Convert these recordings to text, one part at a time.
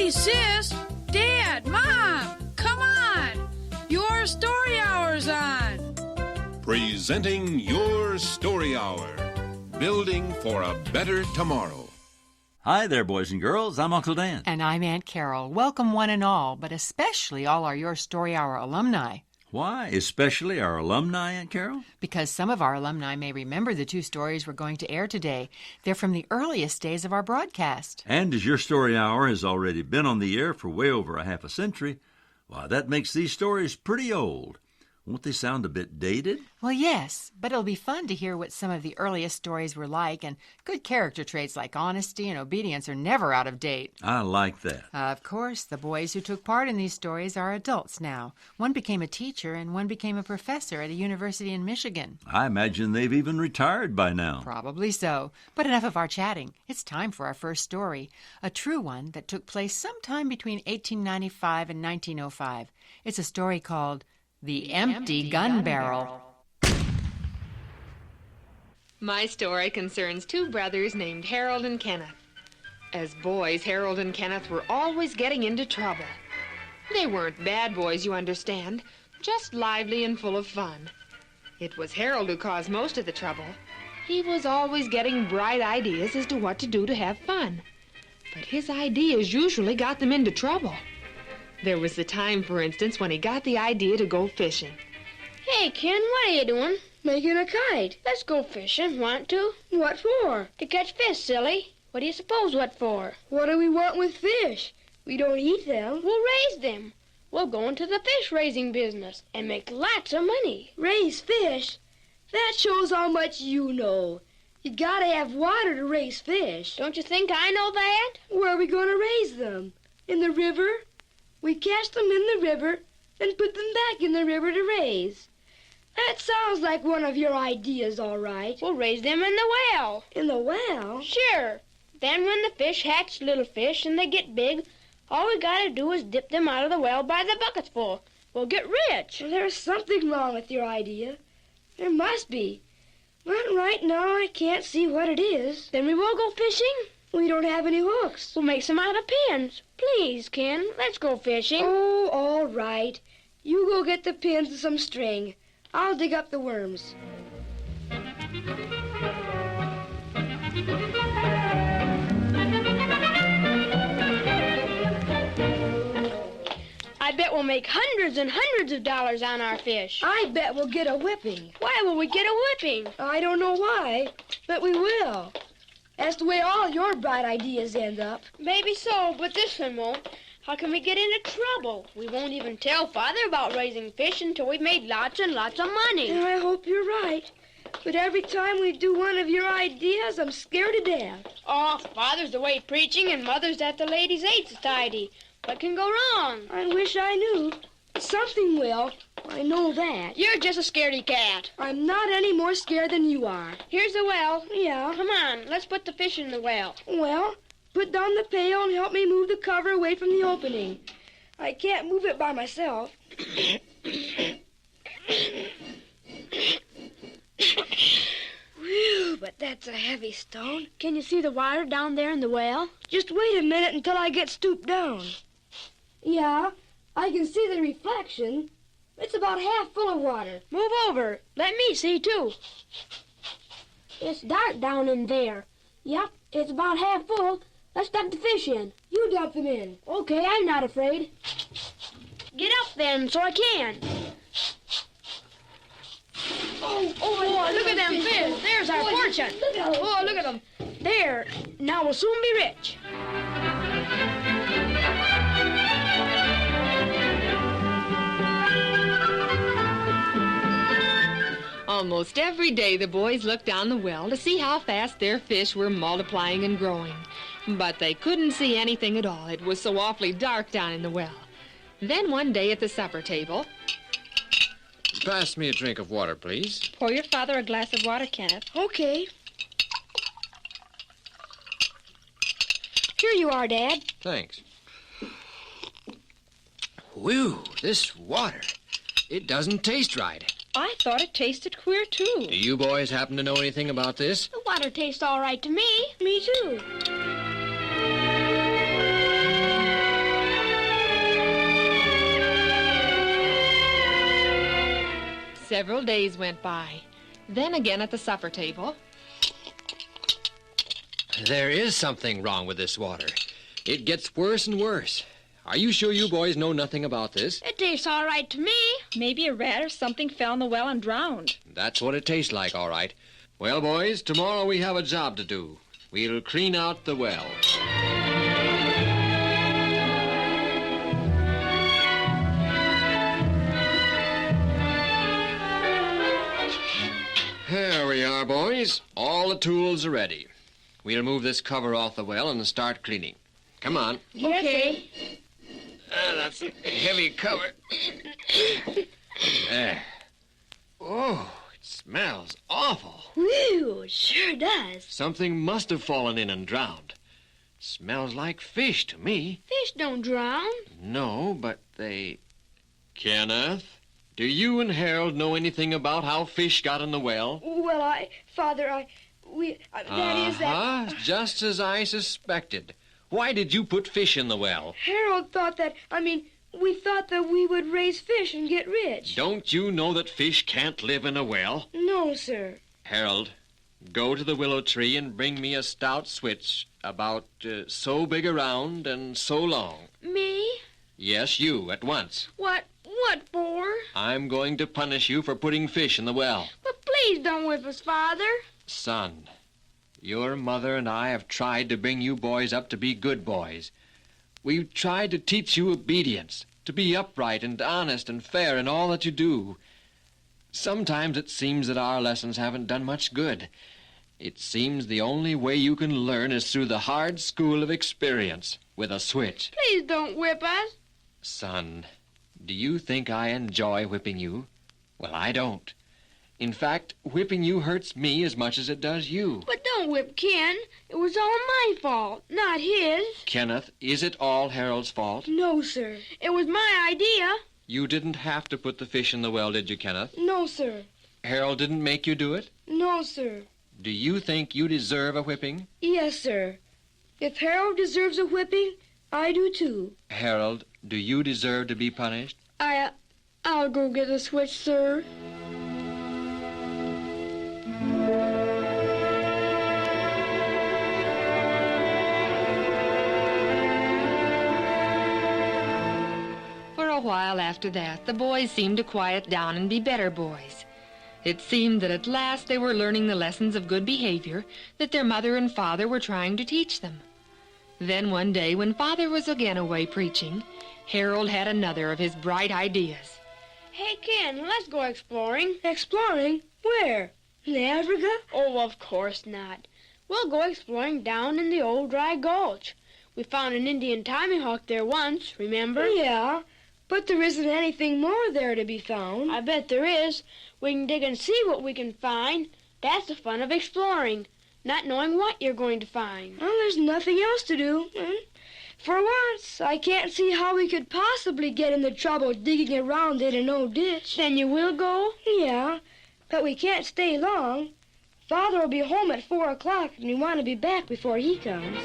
Hey, sis, Dad, Mom, come on. Your story hour's on. Presenting Your Story Hour. Building for a better tomorrow. Hi there, boys and girls. I'm Uncle Dan. And I'm Aunt Carol. Welcome one and all, but especially all our Your Story Hour alumni. Why, especially our alumni, Aunt Carol? Because some of our alumni may remember the two stories we're going to air today. They're from the earliest days of our broadcast. And as Your Story Hour has already been on the air for way over a half a century, why, that makes these stories pretty old. Won't they sound a bit dated? Well, yes, but it'll be fun to hear what some of the earliest stories were like, and good character traits like honesty and obedience are never out of date. I like that. Of course, the boys who took part in these stories are adults now. One became a teacher and one became a professor at a university in Michigan. I imagine they've even retired by now. Probably so. But enough of our chatting. It's time for our first story, a true one that took place sometime between 1895 and 1905. It's a story called The Empty Gun Barrel. My story concerns two brothers named Harold and Kenneth. As boys, Harold and Kenneth were always getting into trouble. They weren't bad boys, you understand, just lively and full of fun. It was Harold who caused most of the trouble. He was always getting bright ideas as to what to do to have fun. But his ideas usually got them into trouble. There was the time, for instance, when he got the idea to go fishing. Hey, Ken, what are you doing? Making a kite. Let's go fishing. Want to? What for? To catch fish, silly. What do you suppose what for? What do we want with fish? We don't eat them. We'll raise them. We'll go into the fish-raising business and make lots of money. Raise fish? That shows how much you know. You gotta have water to raise fish. Don't you think I know that? Where are we going to raise them? In the river? We catch them in the river, then put them back in the river to raise. That sounds like one of your ideas, all right. We'll raise them in the well. In the well? Sure. Then when the fish hatch little fish and they get big, all we gotta do is dip them out of the well by the buckets full. We'll get rich. Well, there's something wrong with your idea. There must be. But right now I can't see what it is. Then we will go fishing. We don't have any hooks. We'll make some out of pins. Please, Ken, let's go fishing. Oh, all right. You go get the pins and some string. I'll dig up the worms. I bet we'll make hundreds and hundreds of dollars on our fish. I bet we'll get a whipping. Why will we get a whipping? I don't know why, but we will. That's the way all your bright ideas end up. Maybe so, but this one won't. How can we get into trouble? We won't even tell Father about raising fish until we've made lots and lots of money. I hope you're right. But every time we do one of your ideas, I'm scared to death. Oh, Father's away preaching and Mother's at the Ladies' Aid Society. What can go wrong? I wish I knew. Something will. I know that. You're just a scaredy cat. I'm not any more scared than you are. Here's the well. Yeah. Come on, let's put the fish in the well. Well, put down the pail and help me move the cover away from the opening. I can't move it by myself. Whew, but that's a heavy stone. Can you see the water down there in the well? Just wait a minute until I get stooped down. Yeah, I can see the reflection. It's about half full of water. Move over. Let me see, too. It's dark down in there. Yep, it's about half full. Let's dump the fish in. You dump them in. Okay, I'm not afraid. Get up then, so I can. Oh, look at them fish. There's our fortune. Oh, look at them. There. Now we'll soon be rich. Almost every day the boys looked down the well to see how fast their fish were multiplying and growing. But they couldn't see anything at all. It was so awfully dark down in the well. Then one day at the supper table... Pass me a drink of water, please. Pour your father a glass of water, Kenneth. Okay. Here you are, Dad. Thanks. Whew, this water. It doesn't taste right. I thought it tasted queer, too. Do you boys happen to know anything about this? The water tastes all right to me. Me, too. Several days went by. Then again at the supper table. There is something wrong with this water. It gets worse and worse. Are you sure you boys know nothing about this? It tastes all right to me. Maybe a rat or something fell in the well and drowned. That's what it tastes like, all right. Well, boys, tomorrow we have a job to do. We'll clean out the well. There we are, boys. All the tools are ready. We'll move this cover off the well and start cleaning. Come on. Okay. That's a heavy cover. There. Oh, it smells awful. Whew, it sure does. Something must have fallen in and drowned. Smells like fish to me. Fish don't drown. No, but they... Kenneth, do you and Harold know anything about how fish got in the well? Well, Father, that is that... Just as I suspected. Why did you put fish in the well? Harold thought that, we thought that we would raise fish and get rich. Don't you know that fish can't live in a well? No, sir. Harold, go to the willow tree and bring me a stout switch about so big around and so long. Me? Yes, you, at once. What for? I'm going to punish you for putting fish in the well. But please don't whip us, Father. Son, your mother and I have tried to bring you boys up to be good boys. We've tried to teach you obedience, to be upright and honest and fair in all that you do. Sometimes it seems that our lessons haven't done much good. It seems the only way you can learn is through the hard school of experience, with a switch. Please don't whip us. Son, do you think I enjoy whipping you? Well, I don't. In fact, whipping you hurts me as much as it does you. But don't whip Ken. It was all my fault, not his. Kenneth, is it all Harold's fault? No, sir. It was my idea. You didn't have to put the fish in the well, did you, Kenneth? No, sir. Harold didn't make you do it? No, sir. Do you think you deserve a whipping? Yes, sir. If Harold deserves a whipping, I do too. Harold, do you deserve to be punished? I'll go get the switch, sir. For a while after that, the boys seemed to quiet down and be better boys. It seemed that at last they were learning the lessons of good behavior that their mother and father were trying to teach them. Then one day, when Father was again away preaching, Harold had another of his bright ideas. Hey, Ken, let's go exploring. Exploring? Where? In Africa? Oh, of course not. We'll go exploring down in the old dry gulch. We found an Indian tomahawk there once, remember? Yeah, but there isn't anything more there to be found. I bet there is. We can dig and see what we can find. That's the fun of exploring, not knowing what you're going to find. Well, there's nothing else to do. For once, I can't see how we could possibly get into trouble digging around in an old ditch. Then you will go? Yeah, but we can't stay long. Father will be home at 4 o'clock, and we want to be back before he comes.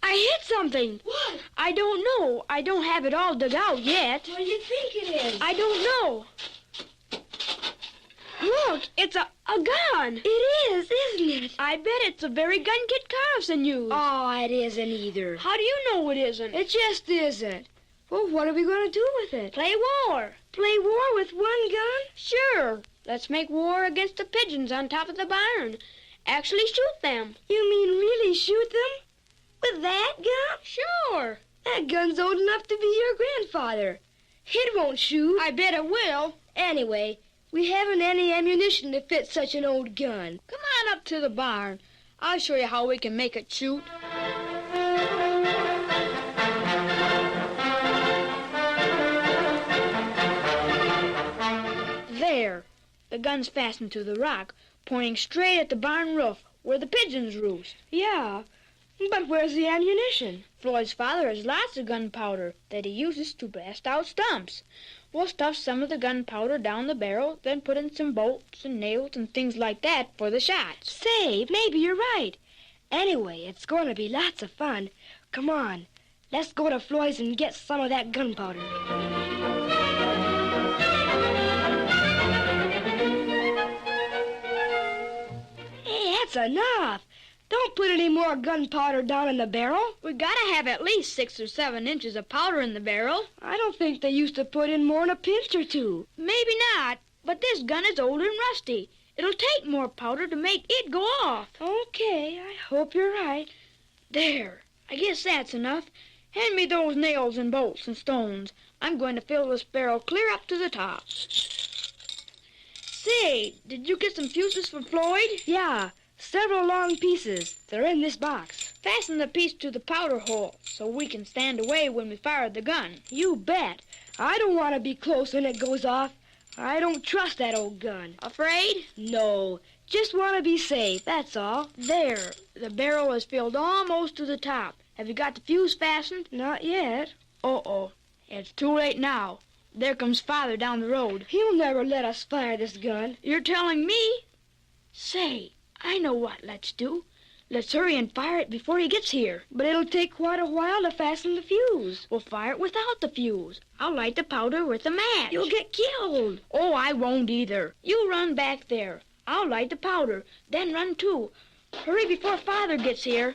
I hit something. What? I don't know. I don't have it all dug out yet. What do you think it is? I don't know. Look, it's a gun. It is, isn't it? I bet it's the very gun Kit Carlson used. Oh, it isn't either. How do you know it isn't? It just isn't. Well, what are we going to do with it? Play war. Play war with one gun? Sure. Let's make war against the pigeons on top of the barn. Actually shoot them. You mean really shoot them? With that gun? Sure. That gun's old enough to be your grandfather. It won't shoot. I bet it will. Anyway, we haven't any ammunition to fit such an old gun. Come on up to the barn. I'll show you how we can make it shoot. There. The gun's fastened to the rock, pointing straight at the barn roof, where the pigeons roost. Yeah, But where's the ammunition? Floyd's father has lots of gunpowder that he uses to blast out stumps. We'll stuff some of the gunpowder down the barrel, then put in some bolts and nails and things like that for the shots. Say, maybe you're right. Anyway, it's going to be lots of fun. Come on, let's go to Floyd's and get some of that gunpowder. Hey, that's enough. Don't put any more gunpowder down in the barrel. We gotta have at least 6 or 7 inches of powder in the barrel. I don't think they used to put in more than a pinch or two. Maybe not, but this gun is old and rusty. It'll take more powder to make it go off. Okay, I hope you're right. There, I guess that's enough. Hand me those nails and bolts and stones. I'm going to fill this barrel clear up to the top. Say, did you get some fuses for Floyd? Yeah, several long pieces. They're in this box. Fasten the piece to the powder hole so we can stand away when we fire the gun. You bet. I don't want to be close when it goes off. I don't trust that old gun. Afraid? No, just want to be safe, that's all. There, the barrel is filled almost to the top. Have you got the fuse fastened? Not yet. Uh-oh, it's too late now. There comes Father down the road. He'll never let us fire this gun. You're telling me? Say, I know what let's do. Let's hurry and fire it before he gets here. But it'll take quite a while to fasten the fuse. We'll fire it without the fuse. I'll light the powder with a match. You'll get killed. Oh, I won't either. You run back there. I'll light the powder, then run too. Hurry before Father gets here.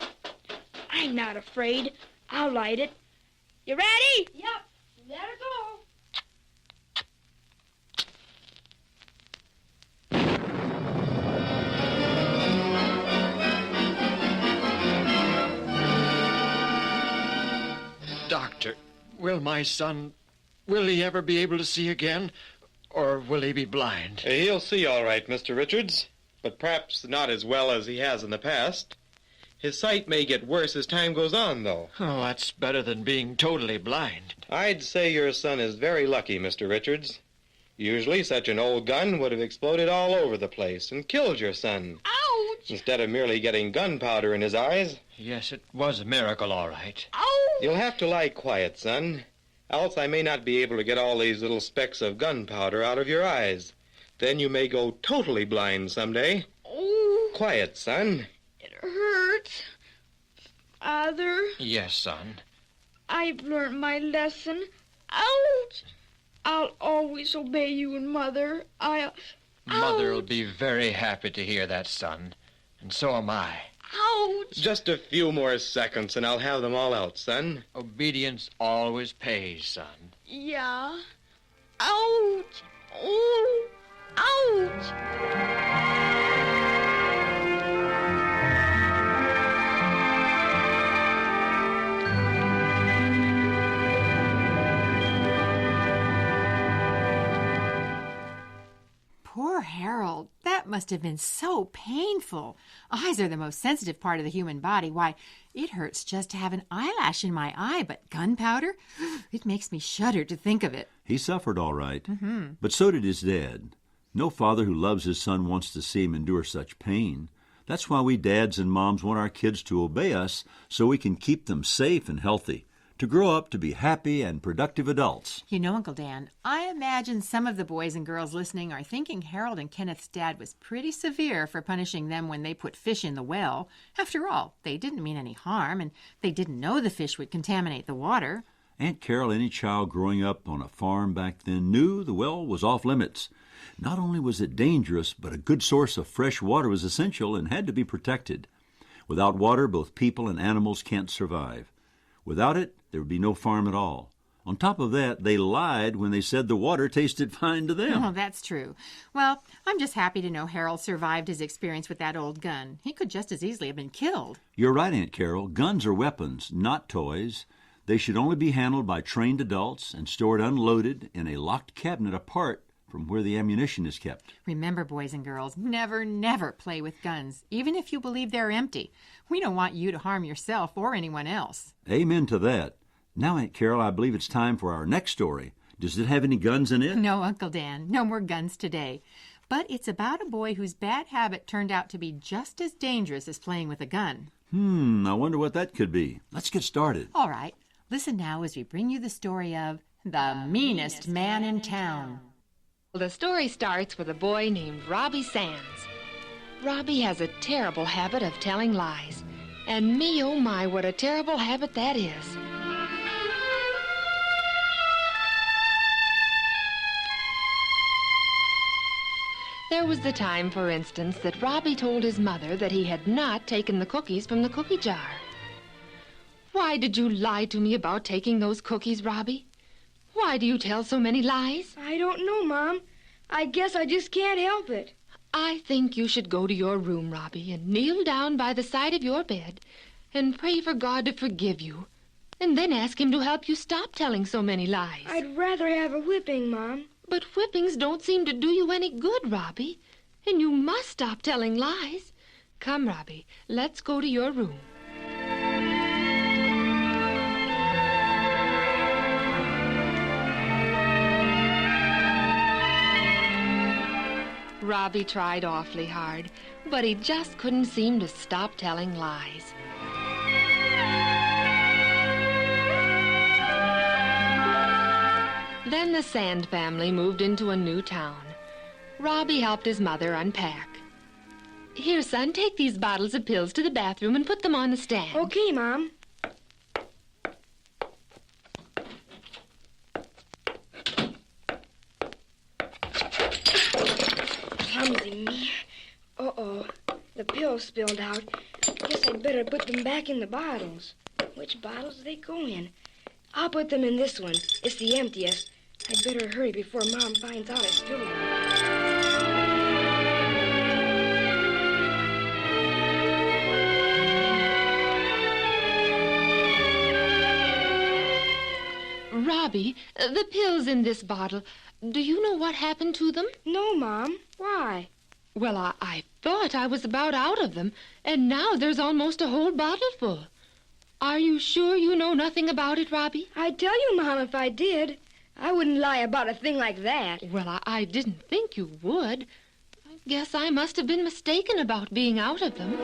I'm not afraid. I'll light it. You ready? Yep. Let her go. Doctor, will my son, will he ever be able to see again? Or will he be blind? He'll see all right, Mr. Richards, but perhaps not as well as he has in the past. His sight may get worse as time goes on, though. Oh, that's better than being totally blind. I'd say your son is very lucky, Mr. Richards. Usually such an old gun would have exploded all over the place and killed your son. Ouch! Instead of merely getting gunpowder in his eyes. Yes, it was a miracle, all right. Ouch! You'll have to lie quiet, son. Else I may not be able to get all these little specks of gunpowder out of your eyes. Then you may go totally blind someday. Oh, Quiet, son. it hurts. Father, Yes, son. I've learned my lesson. Ouch! I'll always obey you and Mother. Mother'll be very happy to hear that, son. And so am I. Ouch! Just a few more seconds and I'll have them all out, son. Obedience always pays, son. Yeah. Ouch! Oh! Ouch! Poor Harold. That must have been so painful. Eyes are the most sensitive part of the human body. Why, it hurts just to have an eyelash in my eye, but gunpowder? It makes me shudder to think of it. He suffered all right, but so did his dad. No father who loves his son wants to see him endure such pain. That's why we dads and moms want our kids to obey us so we can keep them safe and healthy, to grow up to be happy and productive adults. You know, Uncle Dan, I imagine some of the boys and girls listening are thinking Harold and Kenneth's dad was pretty severe for punishing them when they put fish in the well. After all, they didn't mean any harm, and they didn't know the fish would contaminate the water. Aunt Carol, any child growing up on a farm back then, knew the well was off limits. Not only was it dangerous, but a good source of fresh water was essential and had to be protected. Without water, both people and animals can't survive. Without it, there would be no farm at all. On top of that, they lied when they said the water tasted fine to them. Oh, that's true. Well, I'm just happy to know Harold survived his experience with that old gun. He could just as easily have been killed. You're right, Aunt Carol. Guns are weapons, not toys. They should only be handled by trained adults and stored unloaded in a locked cabinet apart from where the ammunition is kept. Remember, boys and girls, never, never play with guns, even if you believe they're empty. We don't want you to harm yourself or anyone else. Amen to that. Now, Aunt Carol, I believe it's time for our next story. Does it have any guns in it? No, Uncle Dan, no more guns today. But it's about a boy whose bad habit turned out to be just as dangerous as playing with a gun. I wonder what that could be. Let's get started. All right. Listen now as we bring you the story of The Meanest Man in Town. The story starts with a boy named Robbie Sands. Robbie has a terrible habit of telling lies. And me, oh my, what a terrible habit that is. There was the time, for instance, that Robbie told his mother that he had not taken the cookies from the cookie jar. Why did you lie to me about taking those cookies, Robbie? Why do you tell so many lies? I don't know, Mom. I guess I just can't help it. I think you should go to your room, Robbie, and kneel down by the side of your bed and pray for God to forgive you, and then ask him to help you stop telling so many lies. I'd rather have a whipping, Mom. But whippings don't seem to do you any good, Robbie, and you must stop telling lies. Come, Robbie, let's go to your room. Robbie tried awfully hard, but he just couldn't seem to stop telling lies. Then the Sand family moved into a new town. Robbie helped his mother unpack. Here, son, take these bottles of pills to the bathroom and put them on the stand. Okay, Mom. Clumsy me. Uh-oh. The pills spilled out. Guess I'd better put them back in the bottles. Which bottles do they go in? I'll put them in this one. It's the emptiest. I'd better hurry before Mom finds out I spilled them. Robbie, the pills in this bottle, do you know what happened to them? No, Mom. Why? Well, I thought I was about out of them, and now there's almost a whole bottle full. Are you sure you know nothing about it, Robbie? I'd tell you, Mom, if I did. I wouldn't lie about a thing like that. Well, I didn't think you would. I guess I must have been mistaken about being out of them.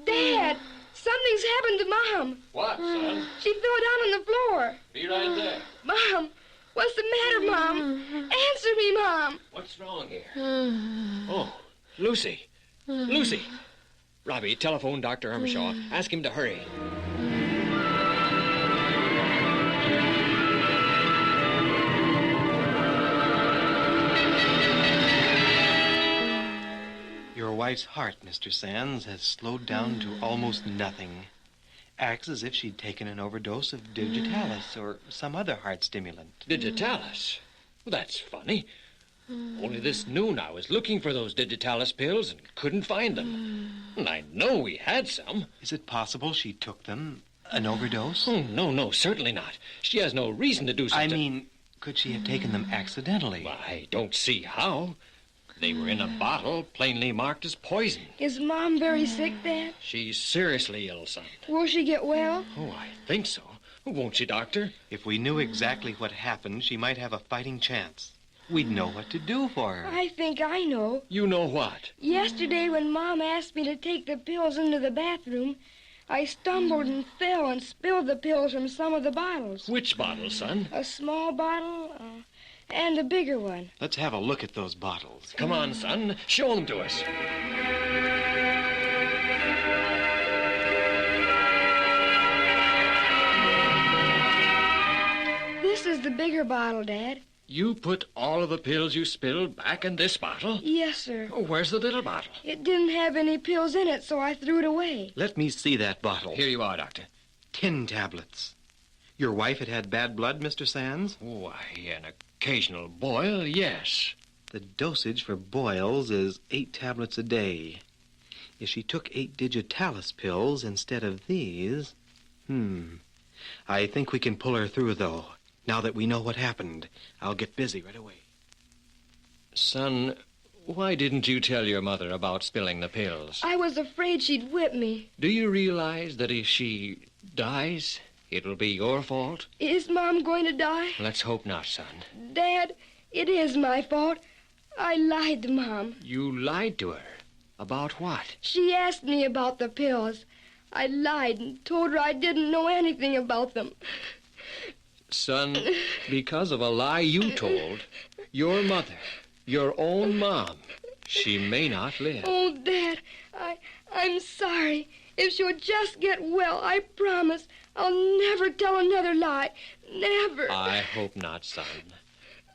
Dad, something's happened to Mom. What, son? She fell down on the floor. Be right there. Mom, what's the matter, Mom? Answer me, Mom. What's wrong here? Oh, Lucy. Lucy. Robbie, telephone Dr. Emershaw. Ask him to hurry. Your wife's heart, Mr. Sands, has slowed down to almost nothing. Acts as if she'd taken an overdose of digitalis or some other heart stimulant. Digitalis? Well, that's funny. Only this noon I was looking for those digitalis pills and couldn't find them. And I know we had some. Is it possible she took them? An overdose? Oh, no, certainly not. She has no reason to do such I mean, could she have taken them accidentally? Well, I don't see how. They were in a bottle plainly marked as poison. Is Mom very sick, Dad? She's seriously ill, son. Will she get well? Oh, I think so. Won't she, Doctor? If we knew exactly what happened, she might have a fighting chance. We'd know what to do for her. I think I know. You know what? Yesterday, when Mom asked me to take the pills into the bathroom, I stumbled and fell and spilled the pills from some of the bottles. Which bottle, son? A small bottle and a bigger one. Let's have a look at those bottles. Come on, son. Show them to us. This is the bigger bottle, Dad. You put all of the pills you spilled back in this bottle? Yes, sir. Oh, where's the little bottle? It didn't have any pills in it, so I threw it away. Let me see that bottle. Here you are, Doctor. 10 tablets. Your wife had bad blood, Mr. Sands? Why, an occasional boil, yes. The dosage for boils is 8 tablets a day. If she took 8 digitalis pills instead of these... I think we can pull her through, though. Now that we know what happened, I'll get busy right away. Son, why didn't you tell your mother about spilling the pills? I was afraid she'd whip me. Do you realize that if she dies, It'll be your fault? Is Mom going to die? Let's hope not, son. Dad, it is my fault. I lied to Mom. You lied to her? About what? She asked me about the pills. I lied and told her I didn't know anything about them. Son, because of a lie you told, your mother, your own Mom, she may not live. Oh, Dad, I'm sorry. If she'll just get well, I promise I'll never tell another lie. Never. I hope not, son.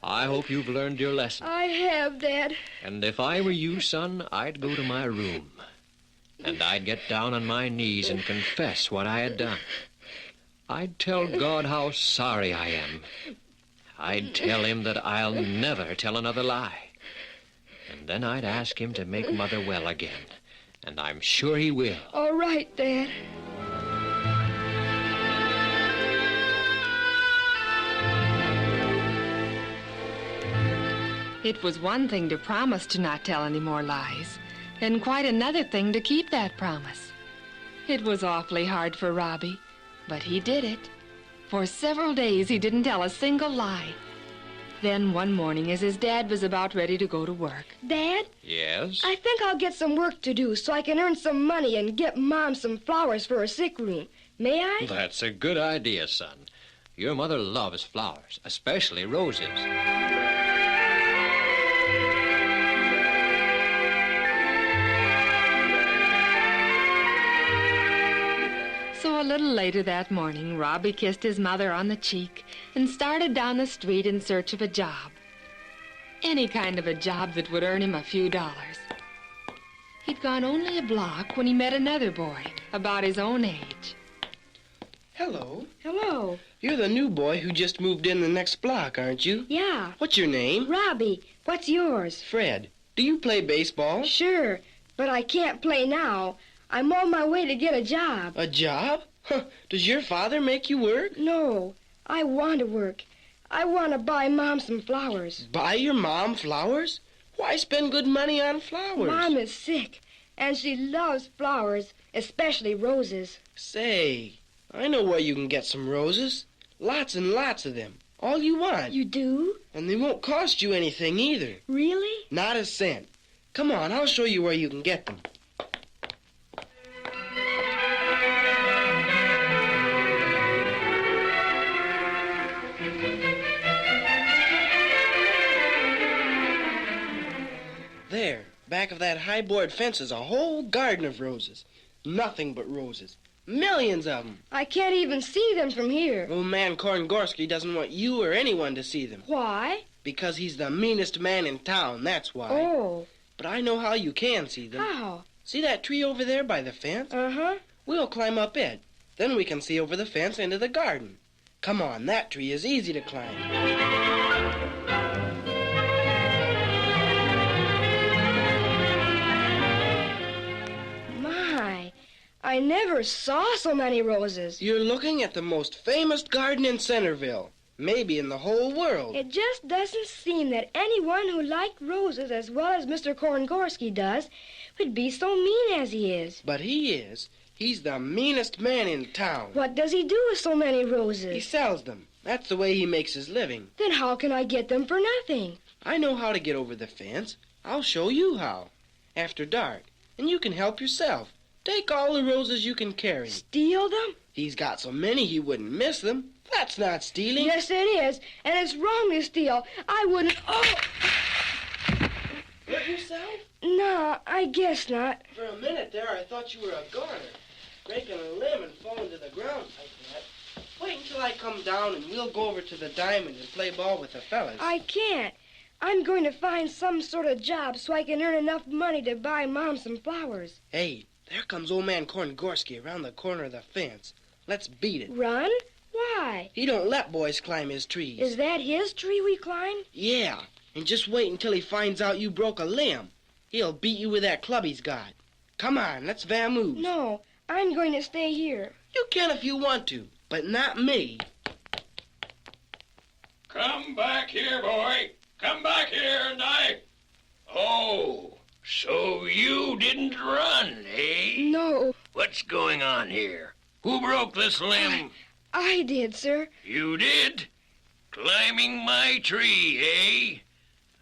I hope you've learned your lesson. I have, Dad. And if I were you, son, I'd go to my room. And I'd get down on my knees and confess what I had done. I'd tell God how sorry I am. I'd tell him that I'll never tell another lie. And then I'd ask him to make Mother well again. And I'm sure he will. All right, Dad. It was one thing to promise to not tell any more lies, and quite another thing to keep that promise. It was awfully hard for Robbie, but he did it. For several days he didn't tell a single lie. Then one morning, as his dad was about ready to go to work. Dad? Yes? I think I'll get some work to do so I can earn some money and get Mom some flowers for her sick room. May I? That's a good idea, son. Your mother loves flowers, especially roses. So a little later that morning, Robbie kissed his mother on the cheek and started down the street in search of a job. Any kind of a job that would earn him a few dollars. He'd gone only a block when he met another boy about his own age. Hello. Hello. You're the new boy who just moved in the next block, aren't you? Yeah. What's your name? Robbie. What's yours? Fred. Do you play baseball? Sure, but I can't play now. I'm on my way to get a job. A job? Huh. Does your father make you work? No, I want to work. I want to buy Mom some flowers. Buy your mom flowers? Why spend good money on flowers? Mom is sick, and she loves flowers, especially roses. Say, I know where you can get some roses. Lots and lots of them. All you want. You do? And they won't cost you anything either. Really? Not a cent. Come on, I'll show you where you can get them. There, back of that high board fence is a whole garden of roses. Nothing but roses. Millions of them. I can't even see them from here. Old man Korngorski doesn't want you or anyone to see them. Why? Because he's the meanest man in town, that's why. Oh. But I know how you can see them. How? See that tree over there by the fence? Uh-huh. We'll climb up it. Then we can see over the fence into the garden. Come on, that tree is easy to climb. I never saw so many roses. You're looking at the most famous garden in Centerville, maybe in the whole world. It just doesn't seem that anyone who liked roses as well as Mr. Korngorski does would be so mean as he is. But he is. He's the meanest man in town. What does he do with so many roses? He sells them. That's the way he makes his living. Then how can I get them for nothing? I know how to get over the fence. I'll show you how. After dark. And you can help yourself. Take all the roses you can carry. Steal them? He's got so many he wouldn't miss them. That's not stealing. Yes, it is. And it's wrong to steal. I wouldn't... Oh! Hurt yourself? No, I guess not. For a minute there, I thought you were a goner. Breaking a limb and falling to the ground like that. Wait until I come down and we'll go over to the Diamond and play ball with the fellas. I can't. I'm going to find some sort of job so I can earn enough money to buy Mom some flowers. Hey, there comes old man Korngorski around the corner of the fence. Let's beat it. Run? Why? He don't let boys climb his trees. Is that his tree we climbed? Yeah, and just wait until he finds out you broke a limb. He'll beat you with that club he's got. Come on, let's vamoose. No, I'm going to stay here. You can if you want to, but not me. Come back here, boy. Come back here, and Oh, so you didn't run, eh? No. What's going on here? Who broke this limb? I did, sir. You did? Climbing my tree, eh?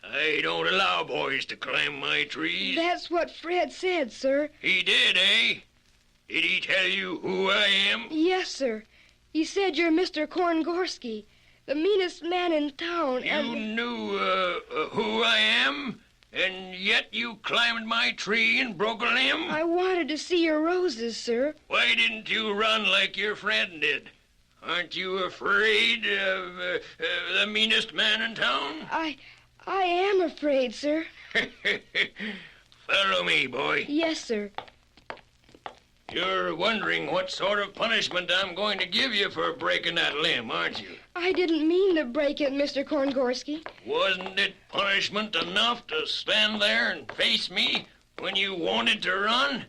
I don't allow boys to climb my trees. That's what Fred said, sir. He did, eh? Did he tell you who I am? Yes, sir. He said you're Mr. Korngorsky, the meanest man in town, You knew, who I am? And yet you climbed my tree and broke a limb? I wanted to see your roses, sir. Why didn't you run like your friend did? Aren't you afraid of the meanest man in town? I am afraid, sir. Follow me, boy. Yes, sir. You're wondering what sort of punishment I'm going to give you for breaking that limb, aren't you? I didn't mean to break it, Mr. Korngorsky. Wasn't it punishment enough to stand there and face me when you wanted to run?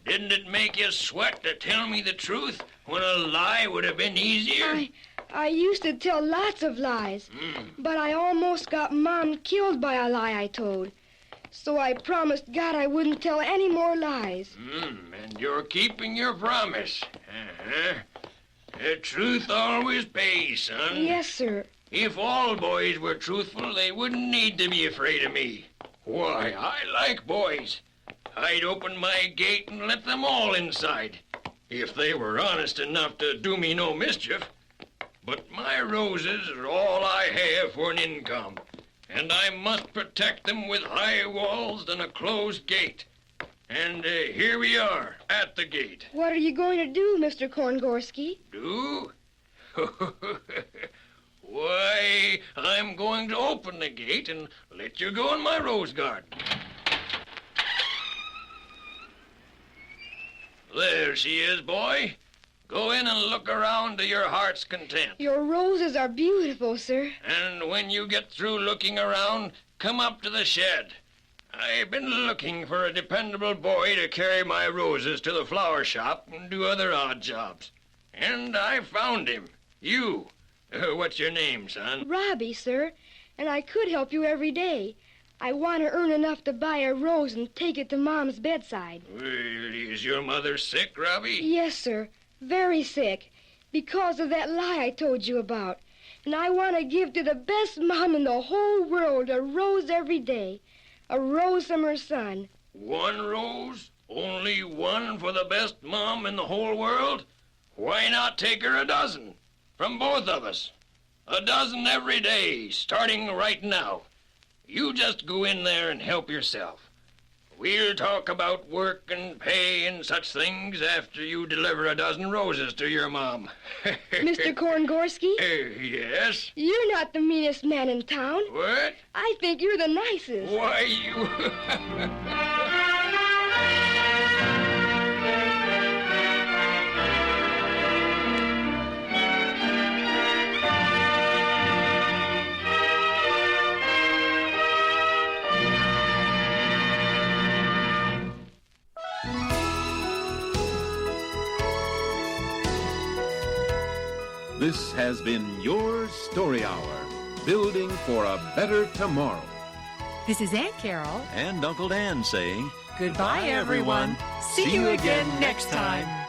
Didn't it make you sweat to tell me the truth when a lie would have been easier? I used to tell lots of lies, but I almost got Mom killed by a lie I told. So I promised God I wouldn't tell any more lies. And you're keeping your promise. The truth always pays, son. Yes, sir. If all boys were truthful, they wouldn't need to be afraid of me. Why, I like boys. I'd open my gate and let them all inside, if they were honest enough to do me no mischief. But my roses are all I have for an income, and I must protect them with high walls and a closed gate. And here we are, at the gate. What are you going to do, Mr. Korngorsky? Do? Why, I'm going to open the gate and let you go in my rose garden. There she is, boy. Go in and look around to your heart's content. Your roses are beautiful, sir. And when you get through looking around, come up to the shed. I've been looking for a dependable boy to carry my roses to the flower shop and do other odd jobs. And I found him. You. What's your name, son? Robbie, sir. And I could help you every day. I want to earn enough to buy a rose and take it to Mom's bedside. Well, is your mother sick, Robbie? Yes, sir. Very sick. Because of that lie I told you about. And I want to give to the best mom in the whole world a rose every day. A rose from her son. One rose? Only one for the best mom in the whole world? Why not take her a dozen? From both of us. A dozen every day, starting right now. You just go in there and help yourself. We'll talk about work and pay and such things after you deliver a dozen roses to your mom. Mr. Korngorsky? Yes? You're not the meanest man in town. What? I think you're the nicest. Why, you... This has been your Story Hour, building for a better tomorrow. This is Aunt Carol and Uncle Dan saying, goodbye, everyone. See you again next time.